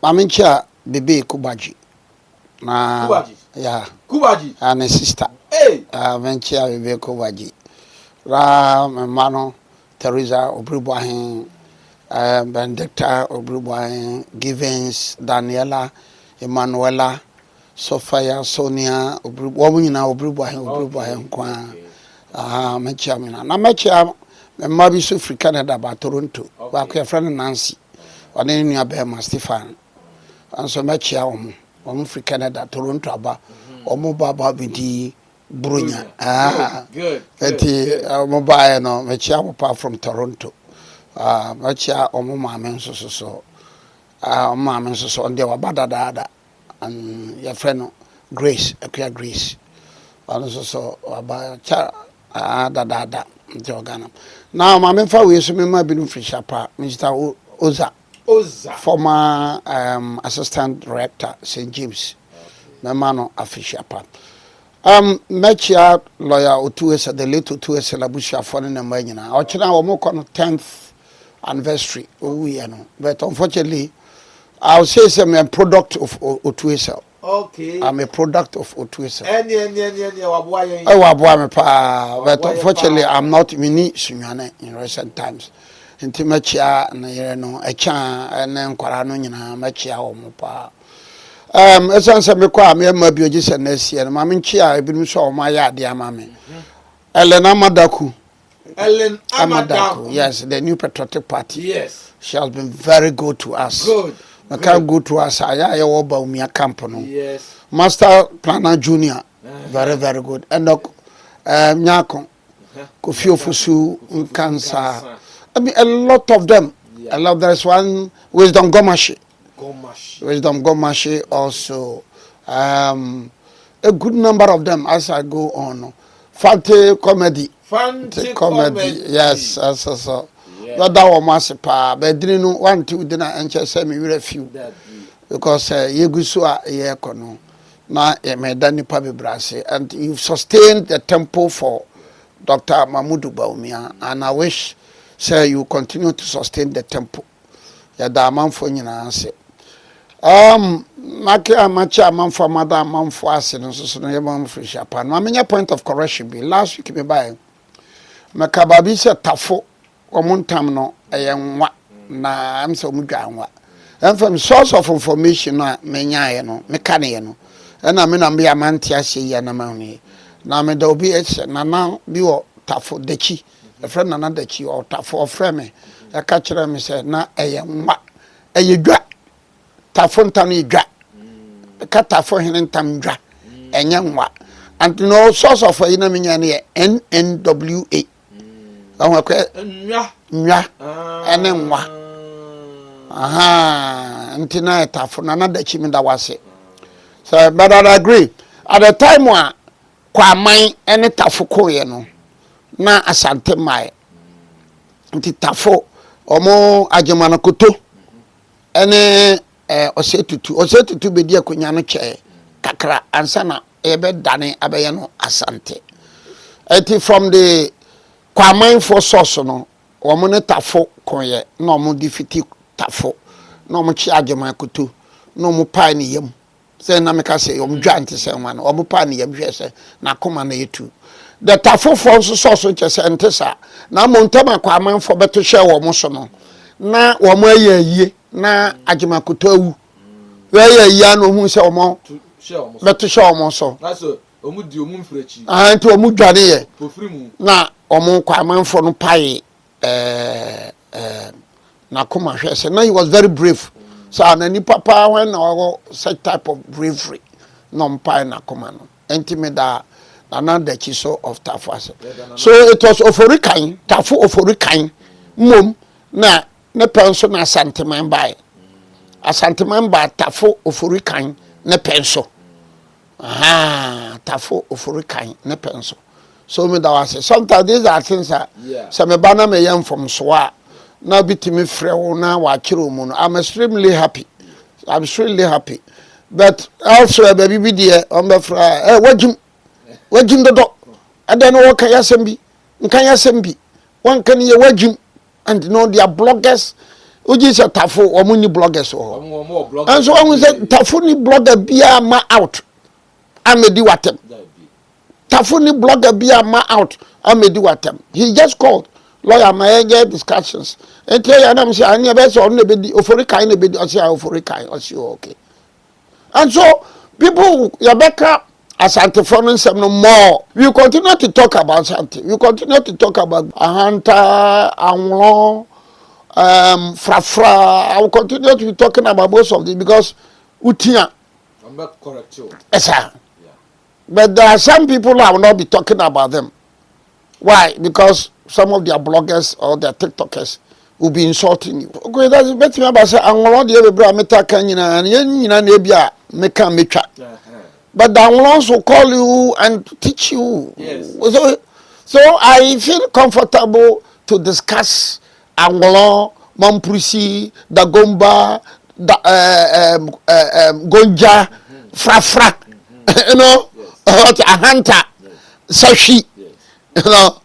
Mamincha Bebe Kubaji. Kubaji. Yeah. Kubaji. And a sister. Hey. Mencha Bebe Kubaji. Ra Mano Teresa Obribuahin, Benedicta Obribuahin, Givens, Daniela, Emanuela, Sophia, Sonia, Obribuahin, Obribuahin, Kwa. Mencha Mina. Na Mecha, Mabi Sufri Canada, by Toronto. Back your friend Nancy. Or any near Bema Stefan. And so Mecha, free Canada, Toronto, Aba, or Mobaba Bidi. Brunya. Good. Mobile no mechia apart from Toronto. Mechia omo mama so. Mama so on the wabada and your friend Grace, Grace. Also so about cha da Jogana. Now mama fa we so me ma binu frishapa Mr. Oza, former assistant director St. James. My man official. Mechia lawyer Otuesa, the late Otuesa Labusha for the Marina. Or China or more 10th anniversary. But unfortunately, I'll say I'm a product of Otuesa. Okay. I'm a product of Otuesa. But unfortunately, I'm not mini Sunyane in recent times. Into Mechia and a chan and then Quarano, Mechia or Mopa. As I said, me maybe just a next year. Mammy Chia, I've been so my yard, dear mammy. Ellen Amadaku. Yes, the new patriotic party. Yes. She has been very good to us. Good. I can't go to us. I about me a company. Yes. Master Planner Junior. Very, very good. And Nyako. Kofi Ofusu, Cancer. I mean, a lot of them. I love there's one Wisdom Gomashi. Wisdom Gomashi also. A good number of them as I go on. Fante comedy. Yes, so. But that was massive. But didn't know 1 2 dinner and just send me a few. Because you go so a year kono. Na me dani pabe brase. And you've sustained the tempo for Dr. Mamudu Baumia. And I wish, sir, you continue to sustain the tempo. Ya da man for answer. Makia macha man for mother man for us and so no yam free shapan. My point of correction be last week me buy. Makababi se tafo omuntam no eyenwa na am so mudwanwa. And from source of information na menyae no meka ne no. Na me na me amantia hye ya na mahuni. Na me da obi eche na na bi wo tafo dechi. E friend na dechi o tafo o friend me. E ka kire me se na eyenwa. Eyedwa tafo ntam edwa katafo hene ntam dwa enye nwa and no source of ina menya ne NNWA ahwa kwa nwa ene nwa ntina tafo na dachi mi da wase so but I agree at the time wa kwa man ene tafo koye no na Ashanti mai nti tafo omo ajemana koto ene osetutu be dia konya no che kakra ansa na ebe dane abeye no Asante eti from the kwaman for source no omo ne tafo konye na omo defiti tafo na omo chi agema kutu na omo pa ni yam se na meka se omo dwante se ma no omo pa ni yam hwe se na koma na yetu the tafo for source che se ntesa na mo ntama kwaman for beto hwe wo mo so no na omo ayeye na agema kutu where ya no hu se omo beto hwe omo so so omu di omu mfrechi nti omu dwane ye pofrimu na omo kwamanfo no pai na koma hwe se na he was very brave so na ni papa when such type of bravery no pai na koma no enti me da another chiso of tafase so it was oforikan tafu oforikan mom na ne penso na santeman bai asanteman ba tafu oforikan ne penso tafo oforikan ne penso so me da wase sometimes these are things that some bana me yam from soa na bitimi frewo na wa kiro mu no I'm extremely happy but also baby bi de on be fra wajim dodo ada no waka yasembi nkan yasembi wan kan ye wajim and no their bloggers Uji se tafo omo ni bloggers o. Omo bloggers. And so when say tafo ni blogger bia ma out. Amedi watem. Tafo ni blogger bia ma out. Amedi watem. He just called lawyer my discussions. And tell you am say ani be so on be ofori kai na be o say ofori kai o say okay. And so people Yabeka Ashanti from no more. We continue to talk about Ashanti. We continue to talk about Ahanta, Anglon, Frafra. I will continue to be talking about most of them because Utia. I'm not correct you. Yes, sir. Yeah. But there are some people I will not be talking about them. Why? Because some of their bloggers or their TikTokers will be insulting you. Okay, that's better me about say Anglon the bra meta kanyina and yina nebia meka mecha. But the Anglons will call you and teach you. Yes. So I feel comfortable to discuss Anglon, Mamprusi, Dagomba, Gonja, Frafra, you know, Ahanta, Sashi, you know,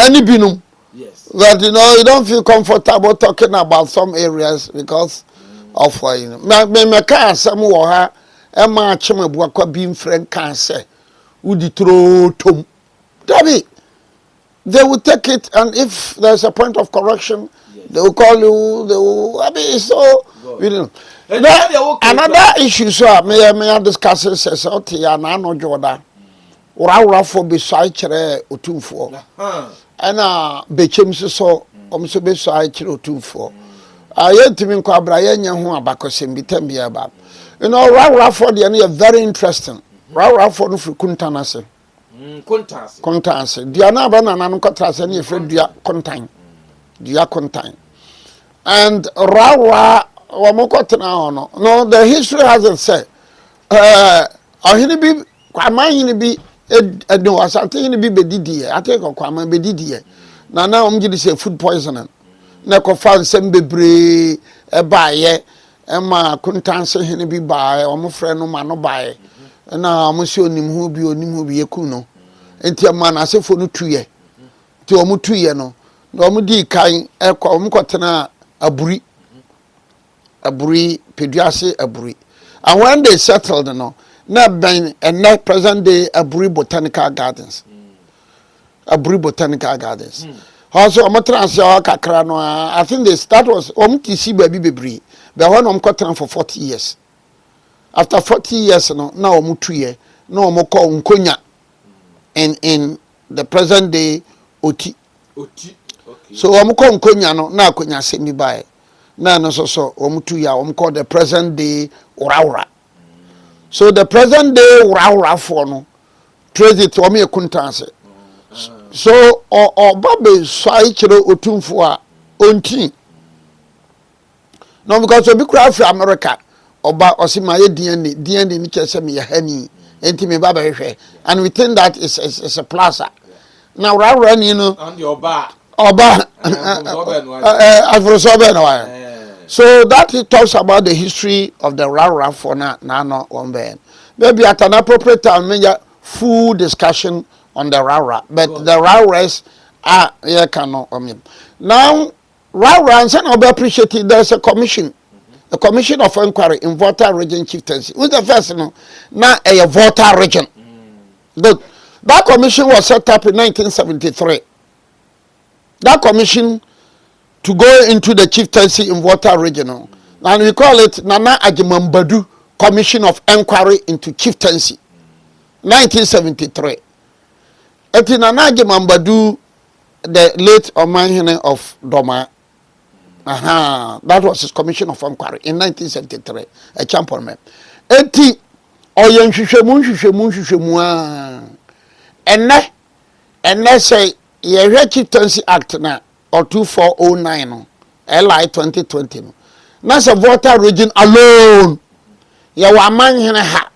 any binum. Yes. But you know, you don't feel comfortable talking about some areas because of you know. Me can some waha. Emma chema buakwa being friend can say would throw tom. Dabi, they will take it, and if there's a point of correction, yes, they will call you. They will. I mean, so you know. Another issue, so may discuss it. Says, "Okay, I know Jordan. Ura for beside chere utumfo. And bechem so so beside chere utumfo. I yet to me kwabra yenya ho abakosim bitem aba." You know, Rafford is very interesting. Rafford for Kuntanase. Contanse. Diana Banana Cotas and if you are contain. You are contain. And Rawa Wamokotana. No, the history hasn't said. Ahinibi, Kwamahinibi, no, Ashanti be bedidie. I take a Kwama bedidie. Nana Omjidi say food poisoning. Nako fan sembebre, a baye. Emma Kuntanse hene bi bae omo frɛ no ma no bae na omo se onim hu bi eku no enti ama na asefo no tuye ti omo tuye no na omo di kan ekɔ omo kɔtena aburi peduase aburi, and when they settled no na ben and present day aburi botanical gardens. Also omo transfer kakra no I think the start was omo tisi baby bebre. The one I'm cutting for 40 years. After 40 years, now I'm 2 years. No, I'm called Nkonya in the present day Oti. Okay. So I'm called Nkonya now Konya send me by. Now no so I'm 2 years. I'm called the present day Uraura. So the present day Uraura for no trace it to me a kuntanse. So or babe sai chiro otumfo a onti. No, because we cry for America. Oba Osima DNA ni chese me hani enti me baba hwe, and we think that is a plaza. Now run you know and your oba so that it talks about the history of the Rara for now no one ben. Maybe at an appropriate time major full discussion on the Rara, but the Raras are yeah cannot now Rara and I'll be appreciated. There's a commission. A commission of inquiry in Volta region chieftaincy. Who's the first no? Now a Volta region. Good. That commission was set up in 1973. That commission to go into the chieftaincy in Volta region. And we call it Nana Ajimambadu Commission of Inquiry into Chieftaincy. 1973. Eti Nana Ajimambadu, the late Omahine of Doma. That was his commission of inquiry in 1973. A champion. Eti oyen hwehwemu enne say ye Chieftaincy Act na or 2409 no LI 2020 no. Na say Volta region alone. Ye wa manhene ha.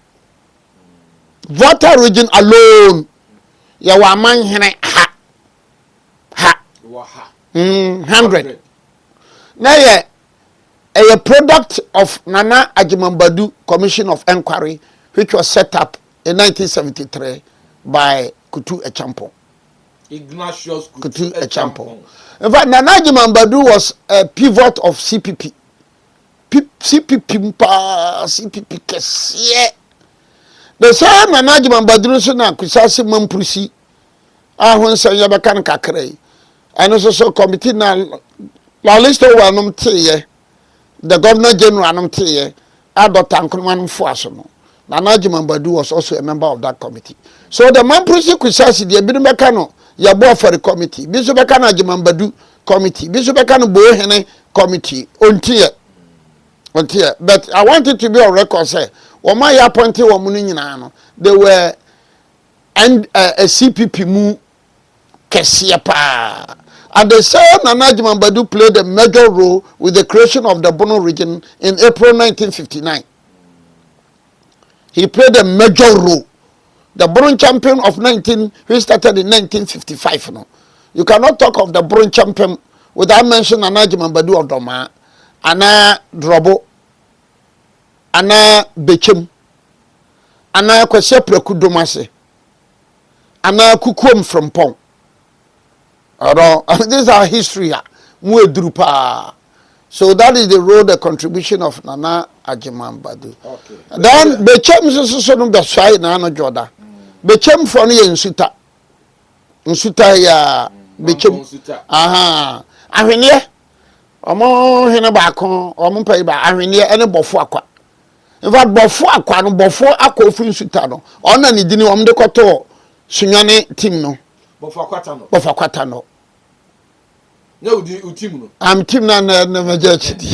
Volta region alone. Ye wa manhene ha. 100. Now, a product of Nana Ajimambadu Commission of Inquiry, which was set up in 1973 by Kutu Echampo. Ignatius Kutu Echampo. In fact, Nana Ajimambadu was a pivot of CPP. CPP mpa CPP kesiye. The same Nana Ajimambadu so na kusasi mampusi. Ahun se yabaka nkakre. And so committee na la list of one tiye. The Governor General anum tiye. Dr. Nkrumah Mfuaso no. Nana Ajimambadu was also a member of that committee. So the mampusi kusasi the ebinumeka no yabo for the committee. Biso beka na Ajimambadu committee. Biso beka no Bohene committee. Until, but I want it to be on record say, Oma ya appointed woman in they were and a CPP mu kesiapa. And the same Nana Ajimambadu played a major role with the creation of the Bono region in April 1959. He played a major role. The Bono champion of who started in 1955. No, you cannot talk of the Bono champion without mentioning Nana Ajimambadu of Doma. Ana Drobo, Ana Bechem, Ana Kwasepre Kudomase, Ana Kukum from Pong. This is our history. Drupa. So that is the role, the contribution of Nana Ajimambadu. Okay. Then Bechem is so no beside Nana Joda. Bechem for ni Nsuta. Nsuta ya Bechem. Aha. Ahwenye. Omo hene baako omo pai ba ahwene ene bofo akwa in fact bofo akwa no bofo akwa ofi nsuta no ona ne dini om de koto sunwane team no bofo akwata no no di team no am team na major chidi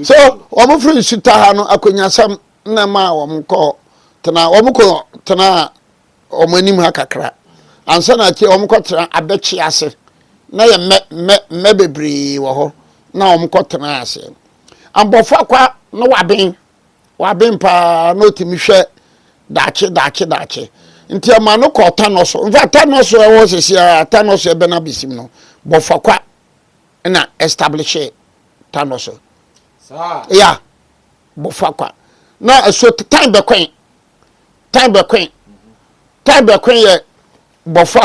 so omo fri nsuta ha no akonyasam na ma omo ko tena omo anim ha kakra ansa na che omo ko tena abechi ase na ye me bebre wo ho na omkotena ase ambofo akwa no waben pa no timihwe dache nti ama no ko Tano so in fact Tano so e wo sesia Tano so e be na bisim no bofo akwa na establish Tano so sa yeah bofo akwa na so time be kwen ye bofo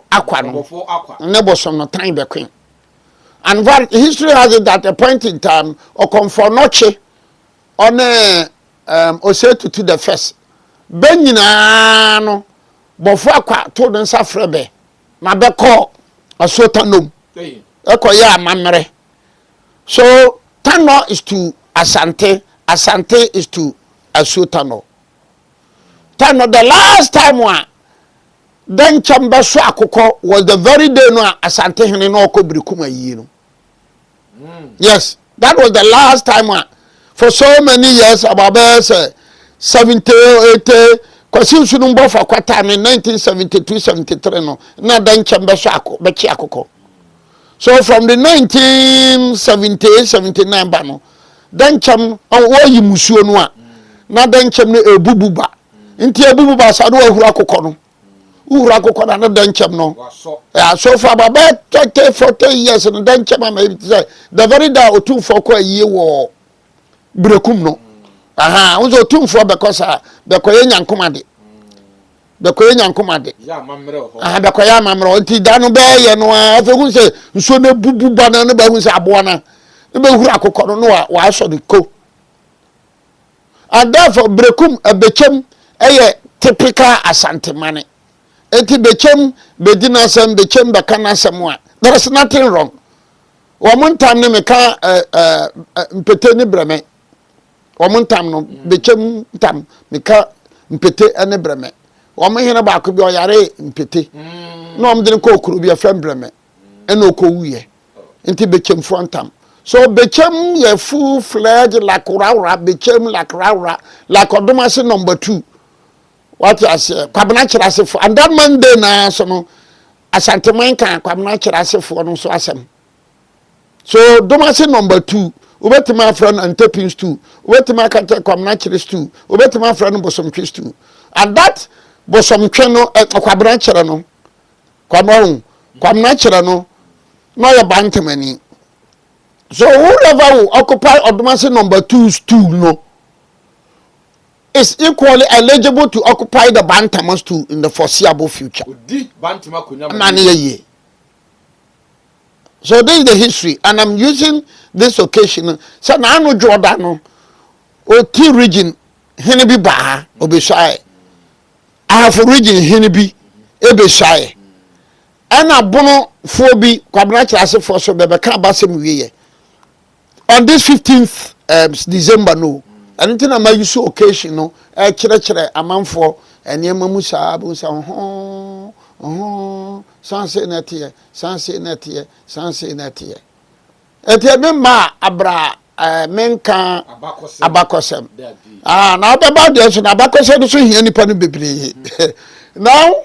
akwa no ne bosom no time be kwen. And what history has it that at a point in time, or come for noche on Osetu to the first. Benina Bofua told them Safrebe, Mabeko, Asuo Tano, Eko ya Mamre. So Tano is to Asante, Asante is to Asuo Tano. Tano, the last time one, then Chamba Swakoko was the very day no Asante Henoko Brikuma Yino. Yes, that was the last time for so many years, about 70, 80, because you know for quite time in 1972, 73, no, not then Chambasako, Bechiakoko. So from the 1978, 79 bano, then Cham, oh, you musuonwa, not then Cham bububa, into a bububa, Sadu Hurakokono. Urako kona no denchem no. Yeah, so for about 30, 40 years and denchem maybe say the very day or two for a year war brekum no. Aha, unzo two for because the Korean command. The Korean command. Yeah, mamro. Ah, the Korean mamro. Ti danu be ye no afa say so na bubu bana no ba hu say aboana. No be urako kono no wa so the ko. And therefore brekum a bechem typical Asante money. Eti bechem bedina sem bechem bekana semwa. There is nothing wrong. One time ne meka mpete ni breme. One time no bechem tam meka mpete ene breme. One hena ba ko bi oyare mpete. No am de ko okuru bi afrem breme. Ena okowuye. Enti bechem front time. So bechem ye full fledged like raura bechem like raura like odomase number 2. What I say, Kwabena Chirasefo, and that Monday na so no Asante man kan Kwabena Chirasefo no so asem. So domase number 2, ubetima friend and tapings 2, ubetima kante Kwabena Chiris 2, ubetima friend bosom Chris 2. And that bosom no Kwabena Chira no. Kwabena Chira no ya bantamani. So whoever will occupy domase number 2's 2 no. is equally eligible to occupy the Bantamas too in the foreseeable future. So this is the history, and I'm using this occasion. So now no Jordan, or T region, Hennebi Baha, Obesai. I have a region Hennebi, Ebesai. And a bono phobi, Quabracha as a force of Beba Basim on this 15th December, no. And until I may use occasion, no, a chere a man for and Yamamusa, Sanse Netia, Sanse Netia, Sanse Netia. Et ma abra menka abakosem. Now about this, and abakosem so here any penny baby. Now,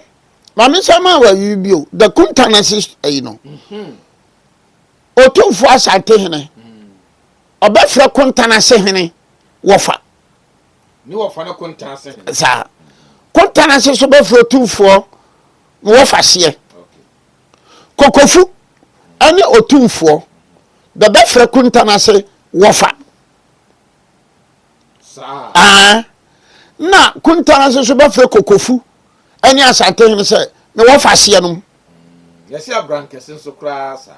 Mammy Sama, where you be the Kuntanas, you know. O 2 for us at Tehene. A better Kuntana Sehene, Wafa. No of no Kuntas, sir. Kuntanas is about for 2 for Wafa here. Kokofu, any or 2 for. The best frequentana say wafa. Na kuntana say so be fre kokofu. Any Asante him say me wafa sie no. Yes, ya brankese so kra sa.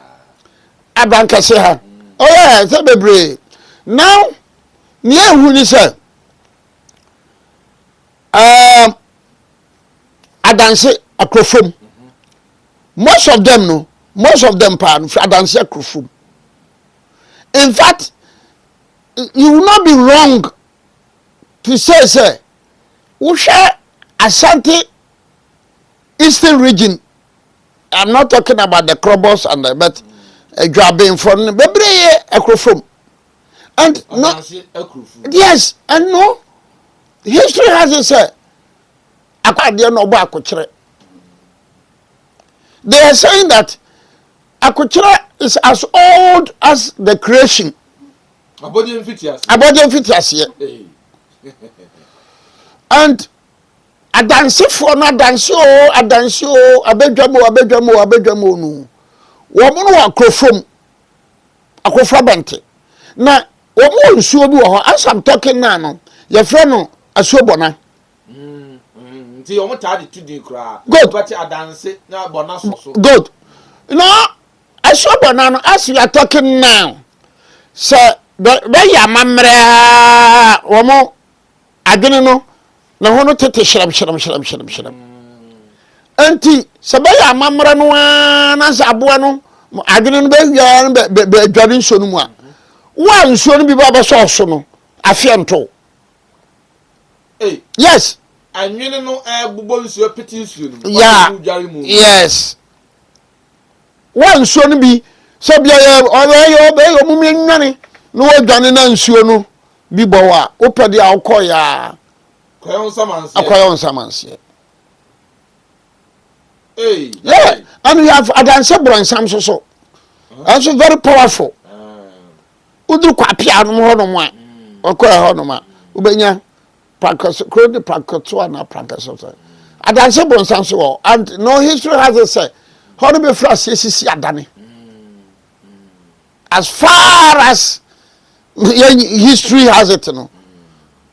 Abrankese ha. Oh yeah, say bebre. Now, ni ehu ni say adanse akrofom. Most of them pa adanse akrofom. In fact, you will not be wrong to say, Usha Ashanti Eastern region. I'm not talking about the Krobos and the but Drabin from Bebre Ekrofum. And no, yes, and no, history has it said, they are saying that Akuchira is as old as the creation. Abodian Fitias. Here. And a dance for not dance, a dance, a bedroom, no. Woman who are crofum, a crofabante. Now, what more so do as I'm talking now, your friend, a sobona. See, you want to do cry. Good, but I dance it now, but not so good. No. I saw banana as you are talking now. So, the mamre, woman, I didn't know. No one to take shram. Auntie, Sabaya mamra no one as a bueno. I didn't be driving so no one soon be Baba Sosono. I feel yes. And you know, Bubbles your petition. Yeah, yes. One son be so be obey your mummy no done na nsuo no bi bowa opede akoya akoya samanse yeah and we have adanse bron sam so also very powerful udu kwa pia no ho no mo akoya ho no ma ubenya practice crowd practice na practice adanse bron sam so and no history has it said how do we flash adani as far as history has it, no.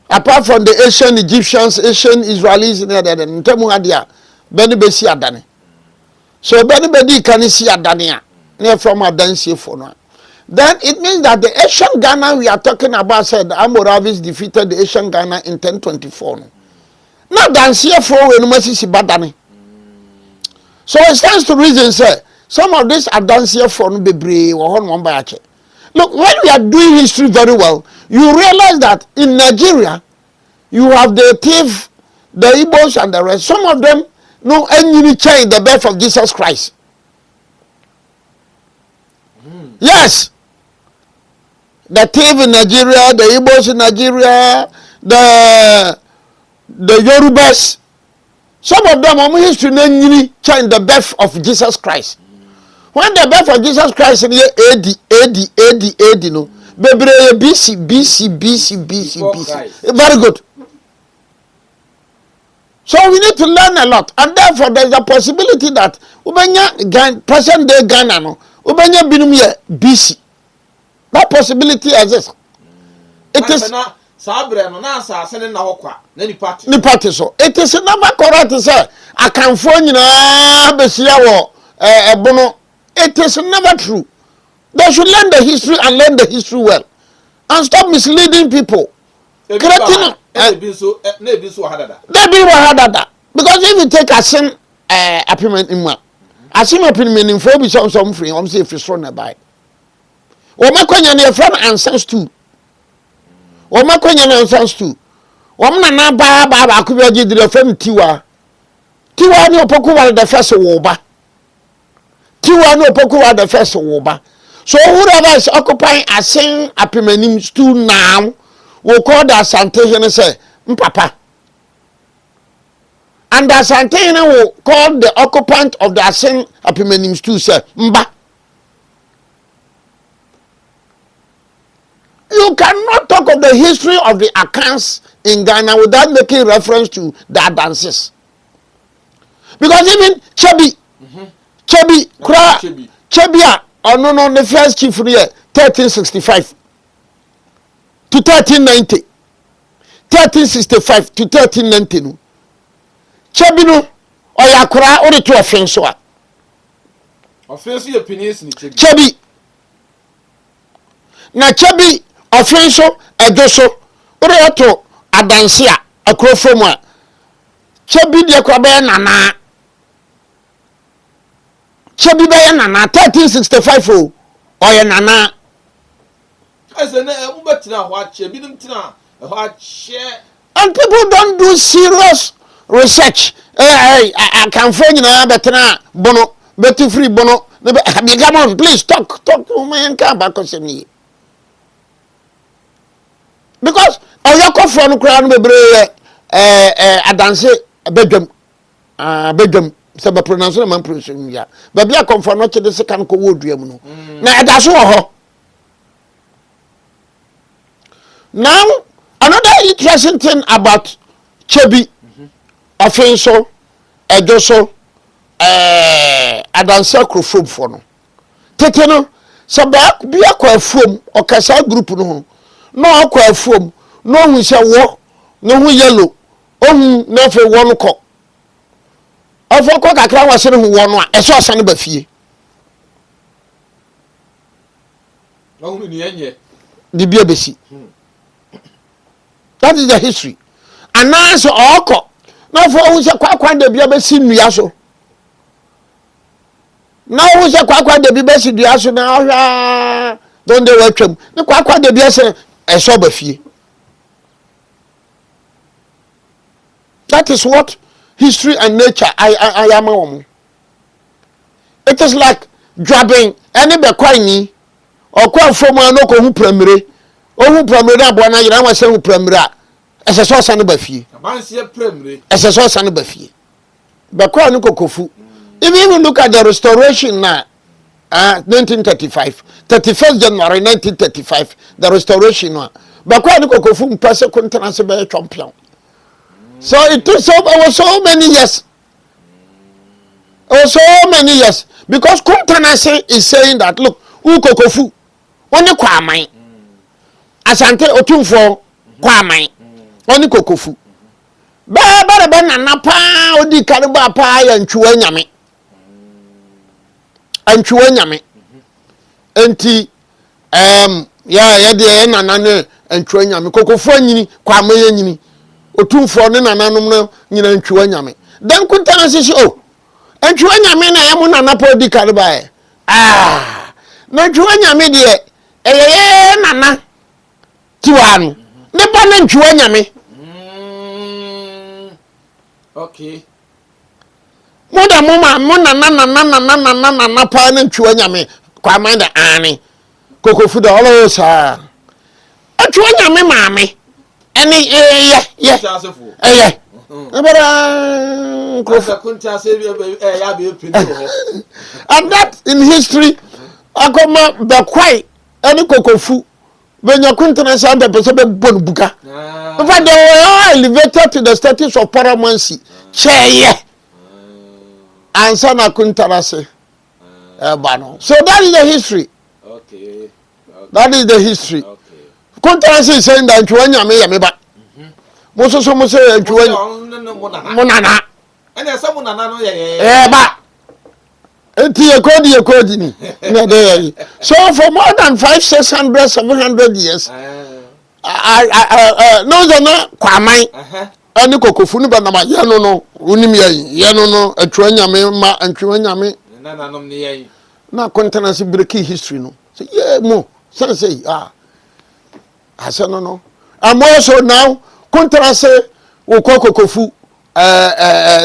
Apart from the ancient Egyptians, ancient Israelis, and Temu Adia, Benny Bessi Adani. So Benny can see Adania, near from a dance for now. Then it means that the Asian Ghana we are talking about said the Amoravis defeated the Asian Ghana in 1024. No? Now dance here for when Moses Badani. So it stands to reason, sir. Some of these are dance here for no be or one by. Look, when we are doing history very well, you realize that in Nigeria, you have the Tiv, the Igbos, and the rest. Some of them know any change the birth of Jesus Christ. Yes. The Tiv in Nigeria, the Igbos in Nigeria, the Yorubas. Some of them are history change the birth of Jesus Christ. When the birth of Jesus Christ in the AD, no, BC. Very good. So we need to learn a lot, and therefore there is a possibility that present day Ghana, no, binum BC. That possibility exists. It is Sabre no na asase ne na hokwa na ni party so it is never correct say akanfo nyina besia wo ebono it is never true. They should learn the history and learn the history well and stop misleading people. Creating hadada because if you take a sin appointment in one asim appointment in for be some free say if so na buy o makonya na friend answers too o makonya na answers too wọ́n na ba akubia gidire fam tiwa ni opoku wa the first wo ba tiwa ni opoku wa the first wo ba so whoever is occupying Asin apemanim stool now will call the Asante here say mpapa and the Asante will call the occupant of the Asin apemanim stool say mba. You cannot talk of the history of the accounts in Ghana without making reference to their dances. Because even Chebi, no, the first chief for the year 1365 to 1390, 1365 to 1390. Chebi no, Oyakura only to offense. Offense your opinions in Chebi. Na Chebi offense edoso. Ore to adansia akrofom a Chebi de kwabe nana Chebi be nana 1365 o oye nana ase na ubetina ho ache bi ntina ho ache and people don't do serious research I can find na betena bono beti free bono come on please talk to me can back me because oyako fo no kra no bebre adanse bedwam se be pronounce na man pronounce ya ba bia komfo no chede se kan ko woduam no na edaso wo ho. Now another interesting thing about Chebi offenso edoso adanse krofom fo no tete no se ba bia kwa afuom okasa group no no akwa afuom no hu se wo no hu yellow ohun na fe wo no ko ofo ko kakra wase no hu wo no a eso asane ba fie no hu ni enye di bia besi. That is the history. Announce oko na fo hu se kwakwa da bia besi nnua so na hu se kwakwa da bia besi dua so na ahwa don dey watwam ne kwakwa da bia se eso ba fie. That is what history and nature I am. It is like grabbing any bekwani or kwa from no ko hu pramire o hu pramire abo na yira wa se hu pramire ese so sane ba fie abanse pramire ese so sane ba fie bekwa no kokofu. If you even look at the restoration now 1935 31st January 1935 the restoration now bekwa no kokofu mpase kontanase be champion. So it took so many years. So many years. Because Kuntanase is saying that, look, Ukokofu, only Kwamai. Asante Otumfo, Kwamai, only Kokofu. Baba Napa, Odi Kariba Pa, and Chuanyame. And Chuanyame. Enti, yeah, Nana, and Chuanyame. Kokofu, Kwamay. Otumfo ne nananom no nyina ntwa nyame den kuntan sisi o ntwa nyame na yamu nanapo di karibae na ntwa nyame de nana tiwanu ne ba na ntwa nyame okay moda mama mo nana pa na ntwa nyame kwa manda ani kokofu da olo sa ntwa nyame maame any yeah and that in history akoma the kwai any kokofu when you country sound the person be bon buka in fact they were elevated to the status of paramountcy chair and sana kuntarase bano. So that is the history. Okay. That is the history. Contrast saying that Chuanya may ameba. Moso mo say Chuanya Monana. And there's someone another. Eba. Eti ekodi ni. Na dey. So for more than 500, 600, 700 years. No na kwamai. Ani kokofu ni ba na ma ye no onim ye no Chuanya me ma Chuanya me. Na nom ni ye. Na contrast breaking history no. Say yeah mo. Say I said no. I'm also now contrast wo kokofu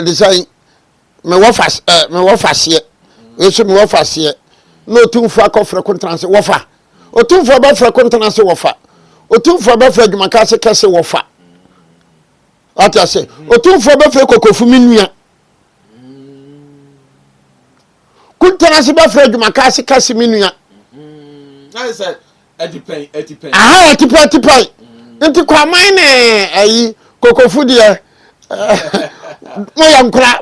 design me wo fase eso me wo fase no tumfo akofre contrast wo fa otumfo ba fra contrast wo fa otumfo ba fra dwumaka se kese wo fa ati say otumfo ba fra kokofu minua contrast ba fra dwumaka se kese minua I said etipen etipen nti kwaman ne ayi kokofu de moyankra